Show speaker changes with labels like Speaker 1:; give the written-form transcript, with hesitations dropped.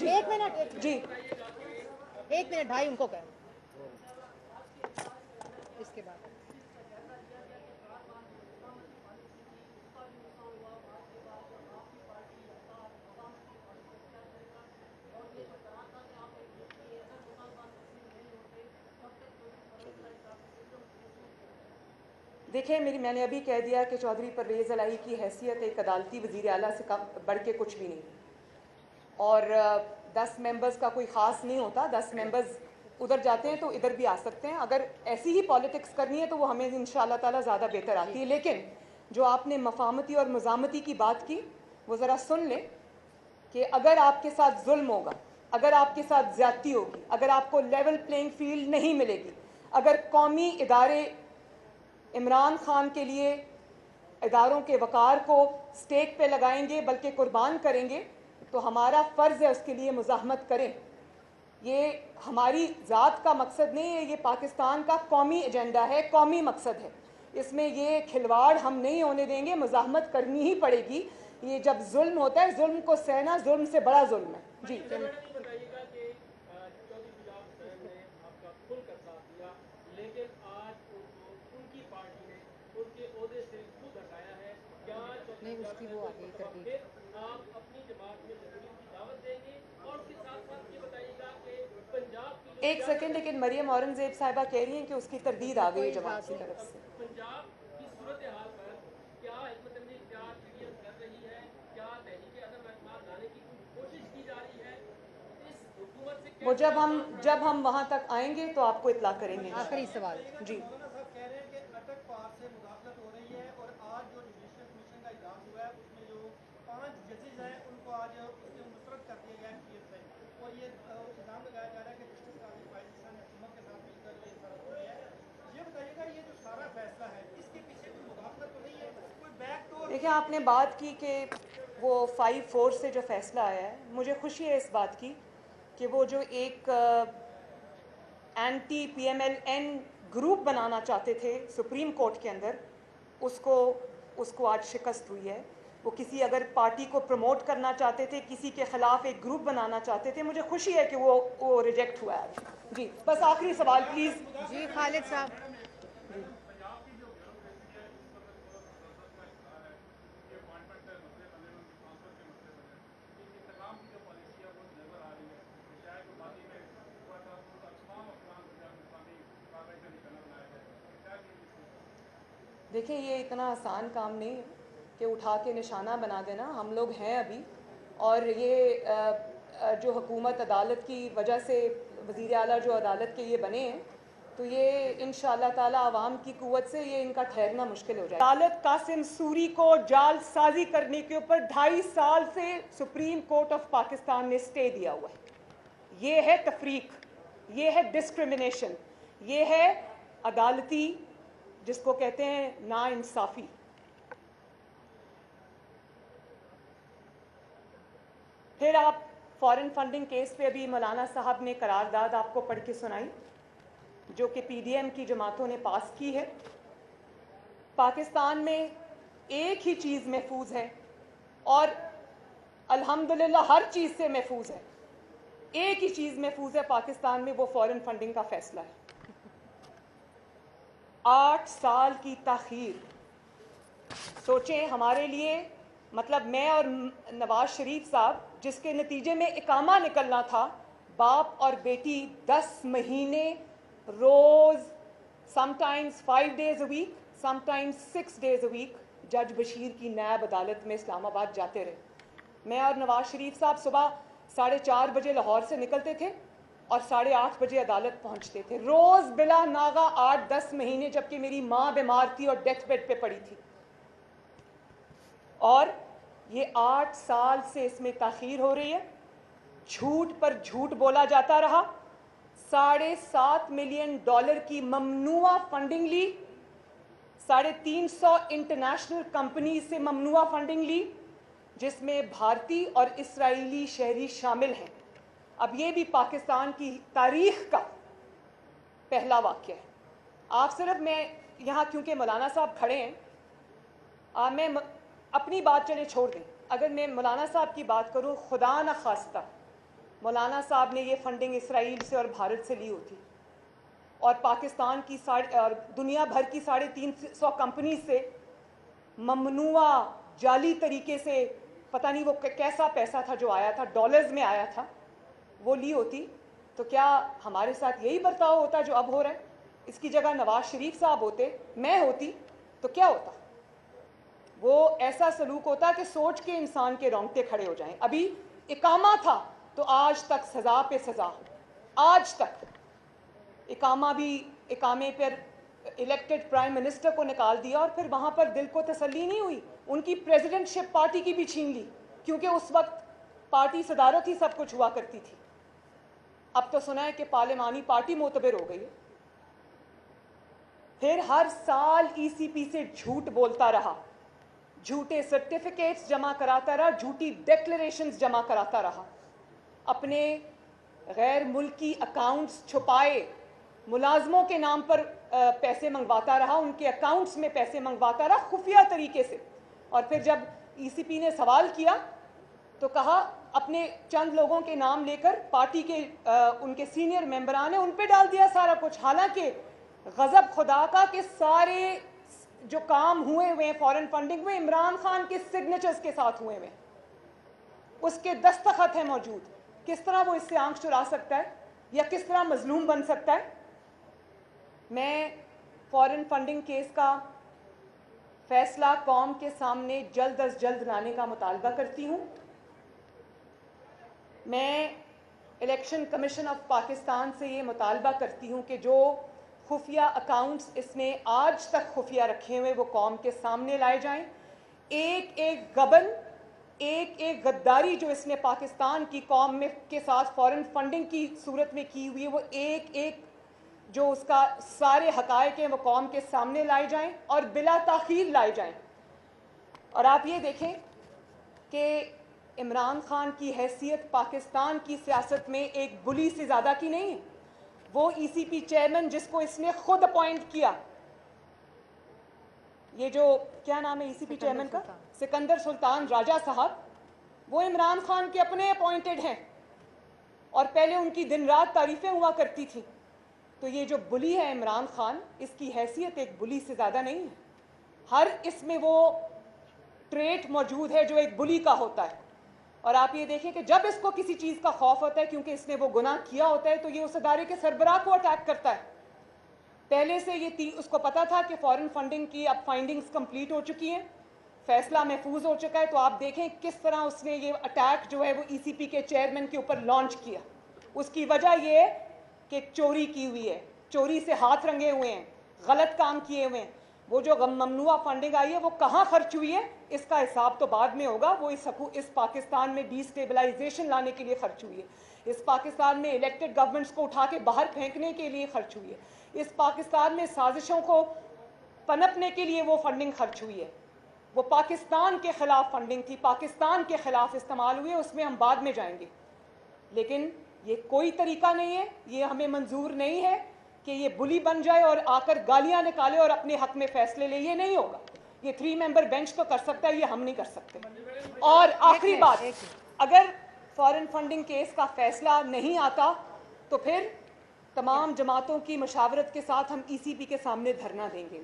Speaker 1: ایک منٹ جی، ایک منٹ بھائی ان کو کہیں اس کے بعد
Speaker 2: دیکھیں میں نے ابھی کہہ دیا کہ چودھری پرویز الہی کی حیثیت ایک عدالتی وزیر اعلیٰ سے کم بڑھ کے کچھ بھی نہیں، اور 10 ممبرز کا کوئی خاص نہیں ہوتا، 10 ممبرز ادھر جاتے ہیں تو ادھر بھی آ سکتے ہیں، اگر ایسی ہی پالیٹکس کرنی ہے تو وہ ہمیں انشاءاللہ تعالیٰ زیادہ بہتر آتی ہے. لیکن جو آپ نے مفاہمتی اور مزاحمتی کی بات کی وہ ذرا سن لیں کہ اگر آپ کے ساتھ ظلم ہوگا، اگر آپ کے ساتھ زیادتی ہوگی، اگر آپ کو لیول پلینگ فیلڈ نہیں ملے گی، اگر قومی ادارے عمران خان کے لیے اداروں کے وقار کو سٹیک پہ لگائیں گے بلکہ قربان کریں گے، تو ہمارا فرض ہے اس کے لیے مزاحمت کریں. یہ ہماری ذات کا مقصد نہیں ہے، یہ پاکستان کا قومی ایجنڈا ہے، قومی مقصد ہے. اس میں یہ کھلواڑ ہم نہیں ہونے دیں گے، مزاحمت کرنی ہی پڑے گی. یہ جب ظلم ہوتا ہے، ظلم کو سہنا ظلم سے بڑا ظلم ہے. جی
Speaker 1: نہیں اس کی وہ آ گئی ترتیب.
Speaker 2: ایک سیکنڈ، لیکن مریم اورنگزیب صاحبہ کہہ رہی ہیں کہ اس کی تردید آ گئی ہے جماعت کی طرف سے. وہ جب ہم وہاں تک آئیں گے تو آپ کو اطلاع کریں گے.
Speaker 1: آخری سوال
Speaker 2: جی. دیکھیں آپ نے بات کی کہ وہ 5-4 سے جو فیصلہ آیا ہے، مجھے خوشی ہے اس بات کی کہ وہ جو ایک anti P M L N group بنانا چاہتے تھے سپریم کورٹ کے اندر، اس کو آج شکست ہوئی ہے. وہ کسی اگر پارٹی کو پروموٹ کرنا چاہتے تھے، کسی کے خلاف ایک گروپ بنانا چاہتے تھے، مجھے خوشی ہے کہ وہ ریجیکٹ ہوا ہے. جی بس آخری سوال پلیز.
Speaker 1: جی خالد صاحب.
Speaker 2: دیکھیں یہ اتنا آسان کام نہیں ہے کہ اٹھا کے نشانہ بنا دینا. ہم لوگ ہیں ابھی، اور یہ جو حکومت عدالت کی وجہ سے وزیر اعلیٰ جو عدالت کے یہ بنے ہیں، تو یہ انشاءاللہ تعالیٰ عوام کی قوت سے یہ ان کا ٹھہرنا مشکل ہو جائے. عدالت قاسم سوری کو جال سازی کرنے کے اوپر 2.5 سال سے سپریم کورٹ آف پاکستان نے سٹے دیا ہوا ہے. یہ ہے تفریق، یہ ہے ڈسکرمنیشن، یہ ہے عدالتی جس کو کہتے ہیں نا انصافی. پھر آپ فارن فنڈنگ کیس پہ ابھی مولانا صاحب نے قرارداد آپ کو پڑھ کے سنائی جو کہ پی ڈی ایم کی جماعتوں نے پاس کی ہے. پاکستان میں ایک ہی چیز محفوظ ہے، اور الحمدللہ ہر چیز سے محفوظ ہے. ایک ہی چیز محفوظ ہے پاکستان میں، وہ فارن فنڈنگ کا فیصلہ ہے. 8 سال کی تاخیر، سوچیں ہمارے لیے، مطلب میں اور نواز شریف صاحب جس کے نتیجے میں اقامہ نکلنا تھا، باپ اور بیٹی 10 مہینے روز، sometimes 5 days a week، sometimes 6 days a week جج بشیر کی نیب عدالت میں اسلام آباد جاتے رہے. میں اور نواز شریف صاحب صبح 4:30 بجے لاہور سے نکلتے تھے اور 8:30 بجے عدالت پہنچتے تھے، روز بلا ناغہ 8-10 مہینے، جبکہ میری ماں بیمار تھی اور ڈیتھ بیڈ پہ پڑی تھی. اور یہ 8 سال سے اس میں تاخیر ہو رہی ہے. جھوٹ پر جھوٹ بولا جاتا رہا. $7.5 ملین کی ممنوعہ فنڈنگ لی، 350 انٹرنیشنل کمپنیز سے ممنوعہ فنڈنگ لی، جس میں بھارتی اور اسرائیلی شہری شامل ہیں. اب یہ بھی پاکستان کی تاریخ کا پہلا واقعہ ہے. آپ صرف، میں یہاں کیونکہ مولانا صاحب کھڑے ہیں، میں اپنی بات چلے چھوڑ دیں، اگر میں مولانا صاحب کی بات کروں، خدا نخواستہ مولانا صاحب نے یہ فنڈنگ اسرائیل سے اور بھارت سے لی ہوتی اور پاکستان کی اور دنیا بھر کی 350 کمپنیز سے ممنوع جعلی طریقے سے پتہ نہیں وہ کیسا پیسہ تھا جو آیا تھا، ڈالرز میں آیا تھا، وہ لی ہوتی تو کیا ہمارے ساتھ یہی برتاؤ ہوتا جو اب ہو رہا ہے؟ اس کی جگہ نواز شریف صاحب ہوتے، میں ہوتی تو کیا ہوتا؟ وہ ایسا سلوک ہوتا کہ سوچ کے انسان کے رونگٹے کھڑے ہو جائیں۔ ابھی اقامہ تھا تو آج تک سزا پہ سزا، آج تک اقامے پر الیکٹڈ پرائم منسٹر کو نکال دیا اور پھر وہاں پر دل کو تسلی نہیں ہوئی، ان کی پریزیڈنٹ شپ پارٹی کی بھی چھین لی، کیونکہ اس وقت پارٹی صدارت ہی سب کچھ ہوا کرتی تھی۔ اب تو سنا ہے کہ پارلیمانی پارٹی معتبر ہو گئی ہے۔ پھر ہر سال ای سی پی سے جھوٹ بولتا رہا، جھوٹے سرٹیفکیٹس جمع کراتا رہا، جھوٹی ڈیکلریشنز جمع کراتا رہا، اپنے غیر ملکی اکاؤنٹس چھپائے، ملازموں کے نام پر پیسے منگواتا رہا، ان کے اکاؤنٹس میں پیسے منگواتا رہا خفیہ طریقے سے۔ اور پھر جب ای سی پی نے سوال کیا تو کہا اپنے چند لوگوں کے نام لے کر پارٹی کے ان کے سینئر ممبران ہیں ان پہ ڈال دیا سارا کچھ، حالانکہ غضب خدا کا کہ سارے جو کام ہوئے ہیں فورن فنڈنگ میں عمران خان کے سگنیچرز کے ساتھ ہوئے ہیں، اس کے دستخط ہیں موجود۔ کس طرح وہ اس سے آنکھ چرا سکتا ہے یا کس طرح مظلوم بن سکتا ہے؟ میں فورن فنڈنگ کیس کا فیصلہ قوم کے سامنے جلد از جلد لانے کا مطالبہ کرتی ہوں۔ میں الیکشن کمیشن آف پاکستان سے یہ مطالبہ کرتی ہوں کہ جو خفیہ اکاؤنٹس اس نے آج تک خفیہ رکھے ہوئے وہ قوم کے سامنے لائے جائیں۔ ایک ایک گبن، ایک ایک غداری جو اس نے پاکستان کی قوم میں کے ساتھ فورن فنڈنگ کی صورت میں کی ہوئی ہے، وہ ایک ایک جو اس کا سارے حقائق ہیں وہ قوم کے سامنے لائے جائیں اور بلا تاخیر لائے جائیں۔ اور آپ یہ دیکھیں کہ عمران خان کی حیثیت پاکستان کی سیاست میں ایک بلی سے زیادہ کی نہیں ہے۔ وہ ای سی پی چیئرمین جس کو اس نے خود اپوائنٹ کیا، یہ جو کیا نام ہے ای سی پی چیئرمین کا، سکندر سلطان راجہ صاحب، وہ عمران خان کے اپنے اپوائنٹڈ ہیں اور پہلے ان کی دن رات تعریفیں ہوا کرتی تھی۔ تو یہ جو بلی ہے عمران خان، اس کی حیثیت ایک بلی سے زیادہ نہیں ہے۔ ہر اس میں وہ ٹریٹ موجود ہے جو ایک بلی کا ہوتا ہے۔ اور آپ یہ دیکھیں کہ جب اس کو کسی چیز کا خوف ہوتا ہے کیونکہ اس نے وہ گناہ کیا ہوتا ہے تو یہ اس ادارے کے سربراہ کو اٹیک کرتا ہے۔ پہلے سے یہ اس کو پتا تھا کہ فورن فنڈنگ کی اب فائنڈنگز کمپلیٹ ہو چکی ہیں، فیصلہ محفوظ ہو چکا ہے، تو آپ دیکھیں کس طرح اس نے یہ اٹیک جو ہے وہ ای سی پی کے چیئرمین کے اوپر لانچ کیا۔ اس کی وجہ یہ ہے کہ چوری کی ہوئی ہے، چوری سے ہاتھ رنگے ہوئے ہیں، غلط کام کیے ہوئے ہیں۔ وہ جو ممنوع فنڈنگ آئی ہے وہ کہاں خرچ ہوئی ہے اس کا حساب تو بعد میں ہوگا۔ وہ اس پاکستان میں ڈی اسٹیبلائزیشن لانے کے لیے خرچ ہوئی ہے، اس پاکستان میں الیکٹڈ گورنمنٹس کو اٹھا کے باہر پھینکنے کے لیے خرچ ہوئی ہے، اس پاکستان میں سازشوں کو پنپنے کے لیے وہ فنڈنگ خرچ ہوئی ہے۔ وہ پاکستان کے خلاف فنڈنگ تھی، پاکستان کے خلاف استعمال ہوئی ہے، اس میں ہم بعد میں جائیں گے۔ لیکن یہ کوئی طریقہ نہیں ہے، یہ ہمیں منظور نہیں ہے کہ یہ بلی بن جائے اور آ کر گالیاں نکالے اور اپنے حق میں فیصلے لے، یہ نہیں ہوگا۔ یہ 3 ممبر بینچ تو کر سکتا ہے، یہ ہم نہیں کر سکتے۔ اور آخری بات، اگر فورن فنڈنگ کیس کا فیصلہ نہیں آتا تو پھر تمام جماعتوں کی مشاورت کے ساتھ ہم ای سی پی کے سامنے دھرنا دیں گے۔